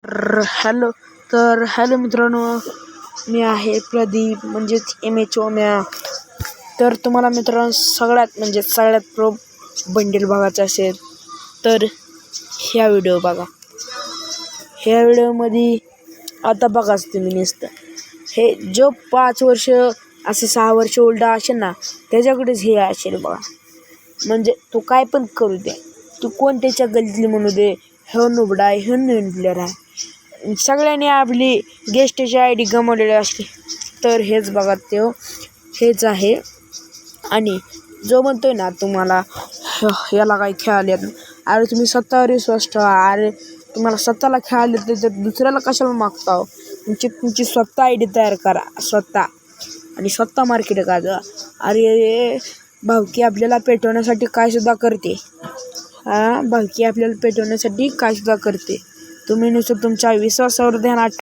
Hello मित्रांनो, मी आहे प्रदीप म्हणजेच MH ओम्या. तर तुम्हाला मित्रांनो सगळ्यात प्रो बंडल बघायचं असेल तर ह्या व्हिडिओ बघा. ह्या व्हिडिओमध्ये आता बघाच तुम्ही नुसतं हे जो 5 वर्ष असे 6 वर्ष ओल्ड असेल ना त्याच्याकडेच हे असेल बघा. म्हणजे तू काय पण करू दे, तू कोणत्याच्या गल्लीतली म्हणू दे, ह्यो नुबडा आहे, ह्यो नवीन प्लेअर आहे, सगळ्यांनी आपली गेस्टची ID गमावलेली असते. तर हेच बघा, हेच आहे. आणि जो म्हणतोय ना तुम्हाला याला काय खेळाले, अरे तुम्ही स्वतःवर विश्वास ठेवा. अरे तुम्हाला स्वतःला खेळाले तर दुसऱ्याला कशाला मागता? तुमची स्वतः ID तयार करा स्वतः, आणि स्वतः मार्केट गाजवा. अरे भावकी आपल्याला पेटवण्यासाठी काय सुद्धा करते. भावकी आपल्याला पेटवण्यासाठी काय सुद्धा करते. तुम्ही नुसतं तुमच्या विश्वासावर ध्यान